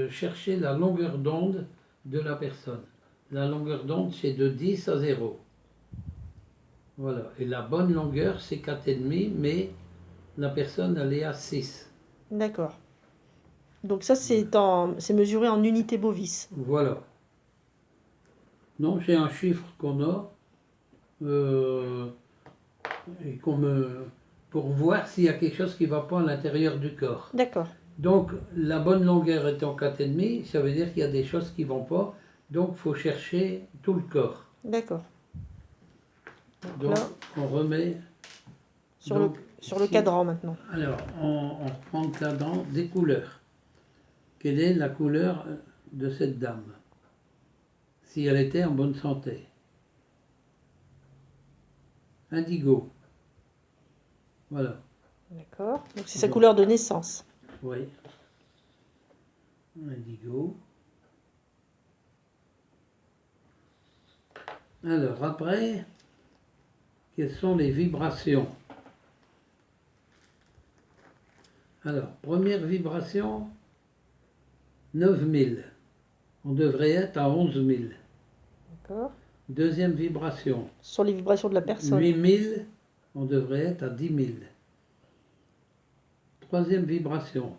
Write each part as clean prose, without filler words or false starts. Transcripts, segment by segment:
chercher la longueur d'onde de la personne. La longueur d'onde, c'est de 10 à 0. Voilà. Et la bonne longueur, c'est 4,5, mais la personne, elle est à 6. D'accord. Donc ça, c'est mesuré en unité bovis. Voilà. Non, c'est un chiffre qu'on a et pour voir s'il y a quelque chose qui ne va pas à l'intérieur du corps. D'accord. Donc, la bonne longueur étant 4,5, ça veut dire qu'il y a des choses qui ne vont pas. Donc, il faut chercher tout le corps. D'accord. Donc, là, on remet... sur donc, le cadran maintenant. Alors, on reprend le cadran des couleurs. Quelle est la couleur de cette dame? Si elle était en bonne santé. Indigo. Voilà. D'accord. Donc c'est sa couleur de naissance. Oui. Indigo. Alors, après, quelles sont les vibrations? Alors, première vibration, 9000. On devrait être à 11 000. D'accord. Deuxième vibration, Sur les vibrations de la personne. 8000. On devrait être à 10 000. Troisième vibration,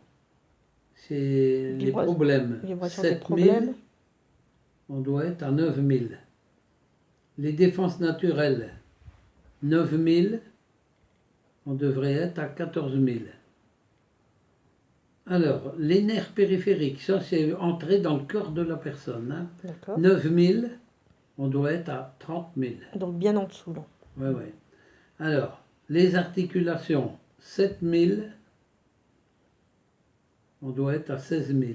c'est les problèmes. Vibration 7 des problèmes. 000. On doit être à 9 000. Les défenses naturelles, 9 000. On devrait être à 14 000. Alors, les nerfs périphériques, ça c'est entré dans le corps de la personne. Hein. D'accord. 9 000, on doit être à 30 000. Donc bien en dessous, là. Oui, oui. Alors, les articulations, 7 000, on doit être à 16 000.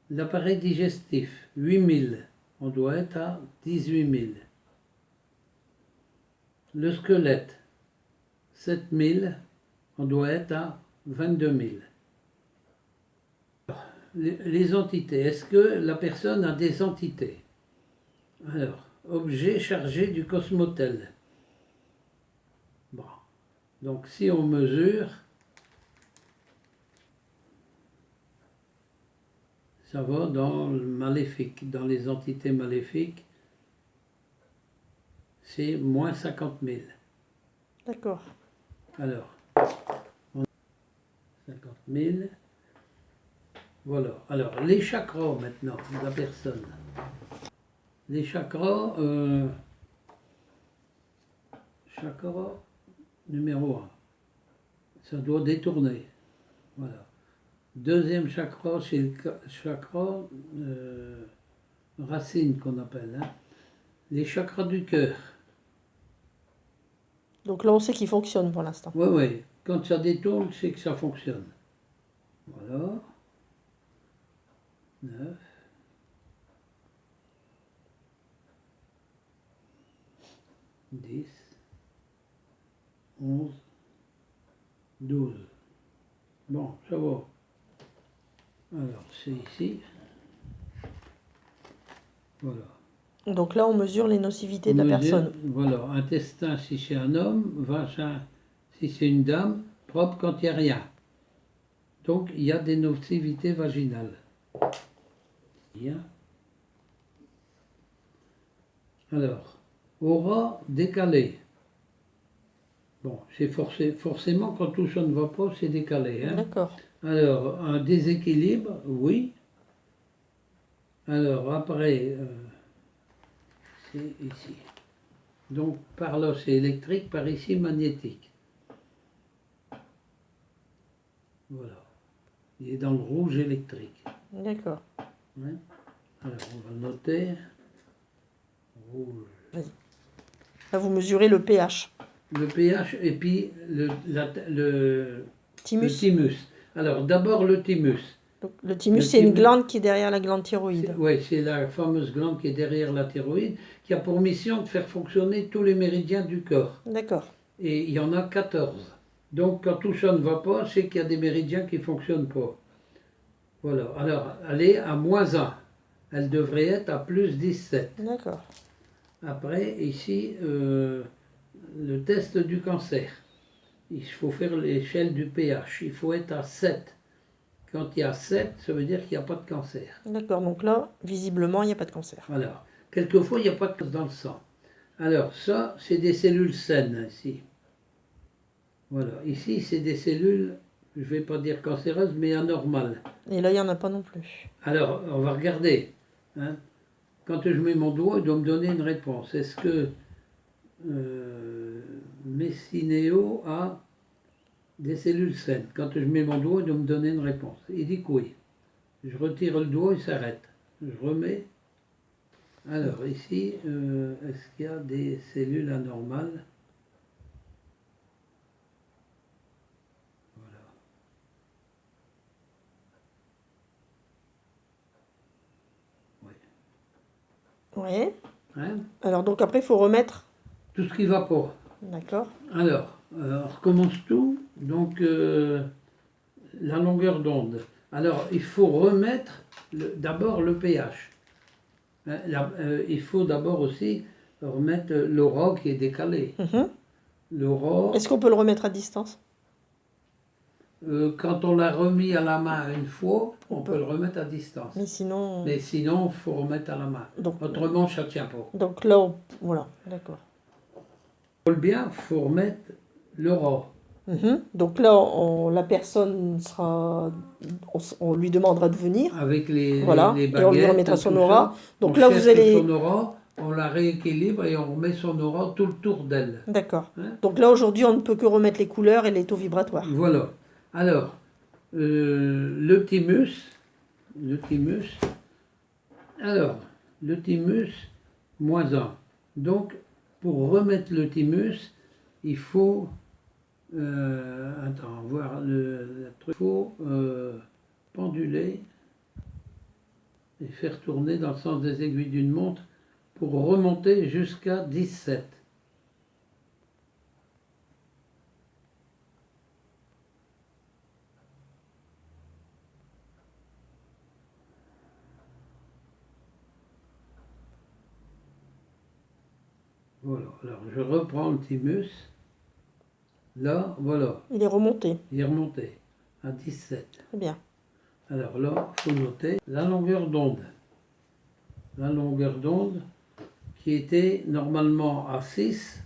L'appareil digestif, 8 000, on doit être à 18 000. Le squelette, 7 000, on doit être à 22 000. Les entités, est-ce que la personne a des entités? Alors, objet chargé du cosmotel. Bon. Donc si on mesure, ça va dans le maléfique, dans les entités maléfiques, c'est moins 50 000. D'accord. Alors, 50 000. Voilà. Alors, les chakras maintenant de la personne. Les chakras, chakra numéro 1, ça doit détourner. Voilà. Deuxième chakra, c'est le chakra racine qu'on appelle. Hein. Les chakras du cœur. Donc là, on sait qu'il fonctionne pour l'instant. Oui, oui. Quand ça détourne, c'est que ça fonctionne. Voilà. 9. 10. 11. 12. Bon, ça va. Alors, c'est ici. Voilà. Donc là, on mesure les nocivités de la personne. Voilà, intestin si c'est un homme, vagin si c'est une dame, propre quand il n'y a rien. Donc, il y a des nocivités vaginales. Bien. Alors, aura décalé. Bon, c'est forcément quand tout ça ne va pas, c'est décalé. Hein. D'accord. Alors, un déséquilibre, oui. Alors, après, c'est ici. Donc, par là, c'est électrique, par ici, magnétique. Voilà. Il est dans le rouge électrique. D'accord. Ouais. Alors, on va noter. Rouge. Là, vous mesurez le pH. Le pH et puis le Thymus. le thymus. Alors, d'abord le thymus. Donc, le thymus, c'est une glande qui est derrière la glande thyroïde. Oui, c'est la fameuse glande qui est derrière la thyroïde, qui a pour mission de faire fonctionner tous les méridiens du corps. D'accord. Et il y en a 14. Donc, quand tout ça ne va pas, c'est qu'il y a des méridiens qui ne fonctionnent pas. Voilà. Alors, elle est à moins 1. Elle devrait être à plus 17. D'accord. Après, ici, le test du cancer. Il faut faire l'échelle du pH. Il faut être à 7. Quand il y a 7, ça veut dire qu'il n'y a pas de cancer. D'accord, donc là, visiblement, il n'y a pas de cancer. Voilà. Quelquefois, il n'y a pas de cancer dans le sang. Alors, ça, c'est des cellules saines, ici. Voilà. Ici, c'est des cellules, je ne vais pas dire cancéreuses, mais anormales. Et là, il n'y en a pas non plus. Alors, on va regarder. Hein. Quand je mets mon doigt, il doit me donner une réponse. Est-ce que Messinéo a des cellules saines? Quand je mets mon doigt, il doit me donner une réponse. Il dit que oui. Je retire le doigt, il s'arrête. Je remets. Alors, ici, est-ce qu'il y a des cellules anormales? Voilà. Oui. Oui. Hein? Alors, donc après, il faut remettre. Tout ce qui va pas. D'accord. Alors, on recommence tout. Donc, la longueur d'onde. Alors, il faut remettre d'abord le pH. Hein, il faut d'abord aussi remettre l'aura qui est décalé. Mhm. L'aura, Est-ce qu'on peut le remettre à distance? quand on l'a remis à la main une fois, on peut le remettre à distance. Mais sinon. Mais sinon, il faut remettre à la main. Donc, Autrement, ça ne tient pas. donc là, voilà, d'accord. Pour le bien, il faut remettre l'aura. Mhm. Donc là, la personne sera. On lui demandera de venir. Avec les Voilà. les Et on lui baguettes, remettra tout son ça. aura. Donc On là, vous cherche allez. son aura, on la rééquilibre et on remet son aura tout le tour d'elle. D'accord. Hein? Donc là, aujourd'hui, on ne peut que remettre les couleurs et les taux vibratoires. Voilà. Alors, le thymus. Alors, le thymus, -1. Donc, pour remettre le thymus, il faut. Attends, voir le truc. Il faut penduler et faire tourner dans le sens des aiguilles d'une montre pour remonter jusqu'à 17. Voilà, alors je reprends le thymus. Là, voilà, Il est remonté. il est remonté à 17. Très bien. Alors là, il faut noter la longueur d'onde. La longueur d'onde qui était normalement à 6.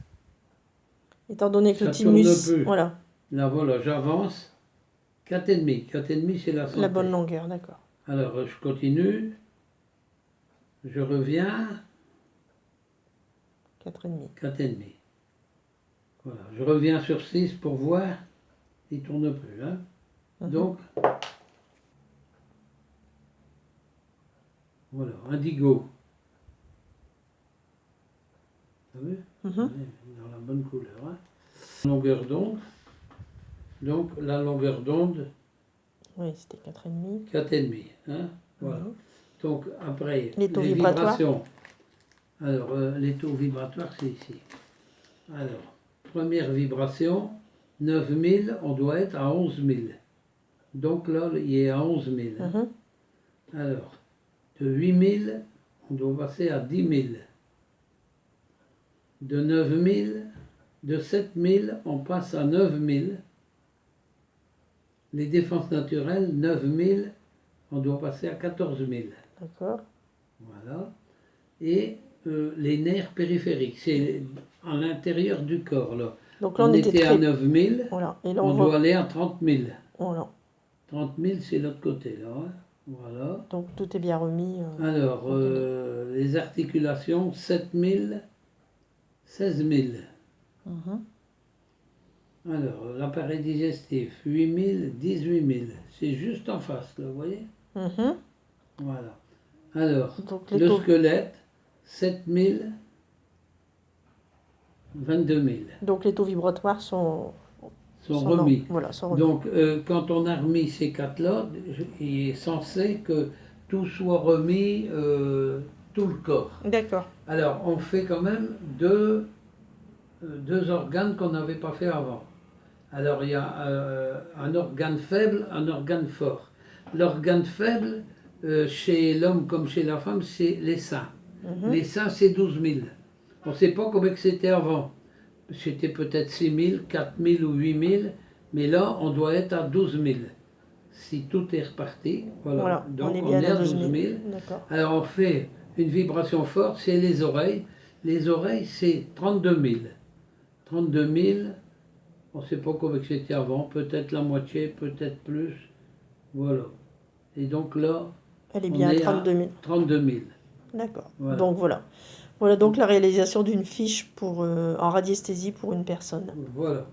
Étant donné que Ça le tourne thymus. plus. Voilà, Là, voilà, j'avance. 4,5. 4,5, c'est la santé. la bonne longueur, d'accord. Alors, je continue. Je reviens. 4,5. 4,5. Voilà, je reviens sur 6 pour voir. Il ne tourne plus. Hein. Mhm. Donc, voilà, indigo. Vous avez vu? Mhm. Dans la bonne couleur. Hein. Longueur d'onde. Donc, la longueur d'onde, Oui, c'était 4,5. 4,5. Hein. Voilà. Mhm. Donc, après, Les taux vibratoires. vibrations. Alors, les taux vibratoires, c'est ici. Alors, première vibration, 9000, on doit être à 11000. Donc là, il est à 11000. Hein. Mhm. Alors, de 8000, on doit passer à 10 000. De 9000, de 7000, on passe à 9000. Les défenses naturelles, 9000, on doit passer à 14 000. D'accord. Voilà. Et les nerfs périphériques, c'est à l'intérieur du corps. Là. Donc là, On était très. à 9000, Voilà. Et là, on on doit va. aller à 30 000. Voilà. 30 000, c'est l'autre côté, là. Hein. Voilà. Donc tout est bien remis. Alors, les articulations, 7 000, 16 000. Mhm. Alors, l'appareil digestif, 8 000, 18 000. C'est juste en face, là, vous voyez? Mhm. Voilà. Alors, Donc les le taux. squelette, 7 000, 22 000. Donc les taux vibratoires sont. Sont remis. Voilà, sont remis. Donc, quand on a remis ces quatre-là, il est censé que tout soit remis, tout le corps. D'accord. Alors, on fait quand même deux organes qu'on n'avait pas fait avant. Alors, il y a un organe faible, un organe fort. L'organe faible, chez l'homme comme chez la femme, c'est les seins. Mhm. Les seins, c'est 12 000. On ne sait pas combien que c'était avant. C'était peut-être 6 000, 4 000 ou 8 000, mais là, on doit être à 12 000. si tout est reparti. Voilà. Voilà, Donc on est on bien est à à 12 12 000. 000. D'accord. Alors on fait une vibration forte, c'est les oreilles. Les oreilles, c'est 32 000. 32 000, on ne sait pas comment c'était avant, peut-être la moitié, peut-être plus. Voilà. Et donc là, Elle est on bien à est 32 à 000. 32 000. D'accord. Voilà. Donc voilà. Voilà donc la réalisation d'une fiche pour, en radiesthésie pour une personne. Voilà.